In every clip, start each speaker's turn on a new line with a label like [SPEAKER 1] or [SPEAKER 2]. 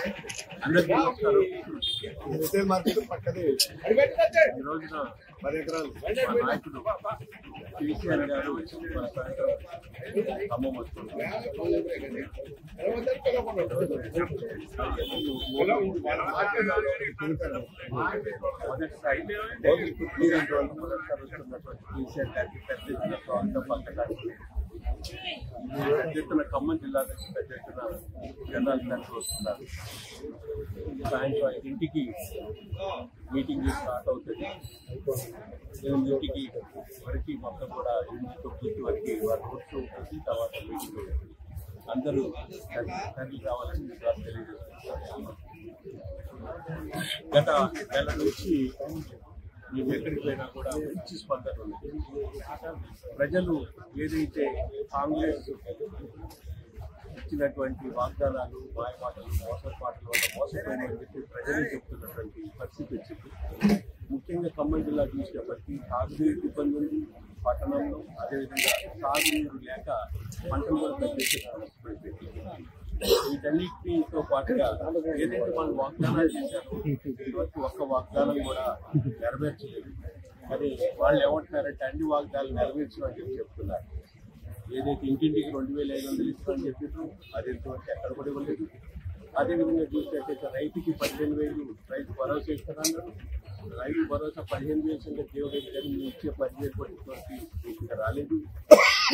[SPEAKER 1] అందరికీ నమస్కారం. Retail market పక్కనే ఈ రోజున 10 ఎకరాలు మా నాయకుడు కేసీఆర్ గారు మన సాయంత్రం ఖమ్మం వస్తున్నారు. మొదటిసారి కేసీఆర్ గారికి పెద్ద ఎత్తున స్వాగతం పలకడానికి పెద్ద ఎత్తున ఖమ్మం జిల్లా నుంచి పెద్ద ఎత్తున జనాలు కలిసి వస్తున్నారు. సాయంత్రం ఇంటికి మీటింగ్ స్టార్ట్ అవుతుంది. 8 వరకు మొత్తం కూడా 8 వరకు వర్క్ ఉంటుంది. తర్వాత మీటింగ్ అందరూ కలిసి రావాలని మీకు తెలియజేస్తున్నారు. గత నెల నుంచి మేము ఎక్కడికి పోయినా కూడా మంచి స్పందన ఉంది. ప్రజలు ఏదైతే కాంగ్రెస్ ఇచ్చినటువంటి వాగ్దానాలు, మాయమాటలు, మోసపాటల వల్ల మోసపోయినాయని చెప్పి ప్రజలు చెప్తున్నటువంటి పరిస్థితి వచ్చింది. ముఖ్యంగా ఖమ్మం జిల్లా చూసినప్పటికీ తాగునీరు ఇబ్బంది ఉంది పట్టణంలో. అదేవిధంగా తాగునీరు లేక పంటలు కూడా తగ్గించే వీటన్నిటితో పాటుగా ఏదైతే మనం వాగ్దానాలు చేశారో ఇదివరకు ఒక్క వాగ్దానం కూడా నెరవేర్చలేదు. కానీ వాళ్ళు ఏమంటున్నారంటే అన్ని వాగ్దానాలు నెరవేర్చమని చెప్పి చెప్తున్నారు. ఏదైతే ఇంటింటికి 2500 ఇస్తామని చెప్పారు అది ఎంతవరకు ఎక్కడ కూడా ఇవ్వలేదు. అదేవిధంగా చూసినట్టయితే రైతుకి 15,000 రైతు భరోసా ఇస్తారన్నారు. రైతు భరోసా 15,000 సంగతి దేవుడు కానీ మీరు ఇచ్చే 10,000 కూడా ఇంతవరకు ఇంకా రాలేదు.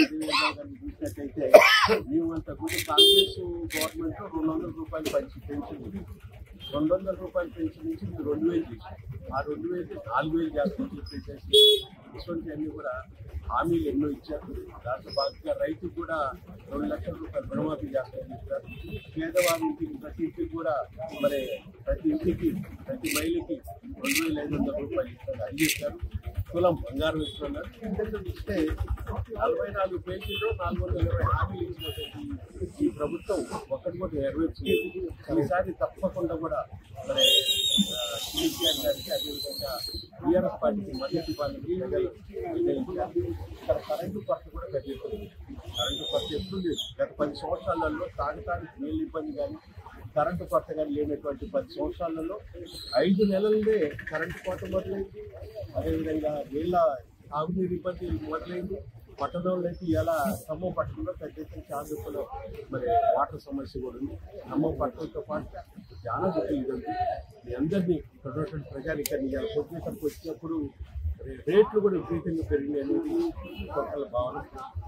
[SPEAKER 1] అదేవిధంగా చూసినట్టయితే మేమంతా కూడా కాంగ్రెస్ గవర్నమెంట్ 200 రూపాయలు పెన్షన్ ఉంది. 200 రూపాయల పెన్షన్ నుంచి మీరు 2,000 చేశారు. ఆ 2,000 4,000 చేస్తామని చెప్పేసి ఇటువంటి అన్ని కూడా హామీలు ఎన్నో ఇచ్చారు. దాంట్లో భాగంగా రైతుకు కూడా 2 లక్షల రూపాయలు రుణమాఫీ చేస్తామని చెప్పారు. పేదవారి ఇంటికి ప్రతి ఇంటికి కూడా మరి ప్రతి ఇంటికి ప్రతి మహిళకి 2,500 రూపాయలు ఇస్తారు అని చెప్పారు. కులం బంగారం ఇస్తున్నారు. ఇస్తే 44 పేజీల్లో 420 హామీలు ఇచ్చినటువంటి ఈ ప్రభుత్వం ఒక్కటి కూడా నెరవేర్చలేదు. ఈసారి తప్పకుండా కూడా మరి కేసీఆర్ గారికి అదేవిధంగా టీఆర్ఎస్ పార్టీకి మద్దతు ఇవ్వాలని ప్రజలు నిర్ణయించారు. ఇక్కడ కరెంటు కొరత కూడా పెరుగుతుంది. కరెంటు కొరత ఎప్పుడు లేదు. గత 10 సంవత్సరాలలో తాగటానికి నీళ్ళు ఇబ్బంది కానీ కరెంటు కొరత కానీ లేనటువంటి 10 సంవత్సరాలలో 5 నెలలనే కరెంటు కొరత మొదలైంది. అదేవిధంగా నీళ్ళ తాగునీరు ఇబ్బంది మొదలైంది. పట్టణంలో అయితే ఇలా ఖమ్మం పట్టణంలో పెద్ద ఎత్తున చాంద్రపులో మరి వాటర్ సమస్య కూడా ఉంది. ఖమ్మం పట్టణంతో పాటు చాలా గొప్ప ఇది ఉంది. మీ అందరినీ ఇక్కడ ప్రజానికాన్ని పొద్దునకి వచ్చినప్పుడు రేట్లు కూడా విపరీతంగా పెరిగినాయి అనేది ఒక్కొక్కల భావన.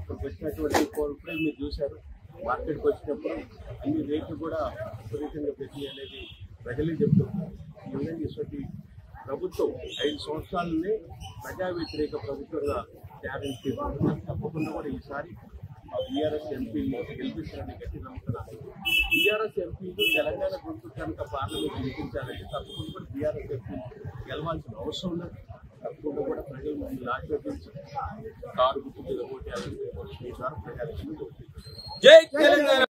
[SPEAKER 1] ఇక్కడికి వచ్చినటువంటి ఇప్పుడే మీరు చూశారు. మార్కెట్కి వచ్చినప్పుడు అన్ని రేట్లు కూడా విపరీతంగా పెరిగినాయి అనేది ప్రజలే చెప్తున్నారు. ఈ విధంగా ఇటువంటి ప్రభుత్వం 5 సంవత్సరాలనే ప్రజా వ్యతిరేక ప్రభుత్వంగా తయారు తప్పకుండా కూడా ఈసారి బీఆర్ఎస్ ఎంపీలు గెలిపిస్తారని గట్టి నమ్ముతున్నారు. బీఆర్ఎస్ ఎంపీలు తెలంగాణ గొంతు కనుక పార్లమెంట్ గెలిపించాలంటే తప్పకుండా కూడా బీఆర్ఎస్ ఎంపీలు గెలవాల్సిన అవసరం ఉన్నది. తప్పకుండా కూడా ప్రజలు మమ్మల్ని ఆశీర్వదించి కారు గుర్తు మీద ఓటేయాలని ప్రజానికి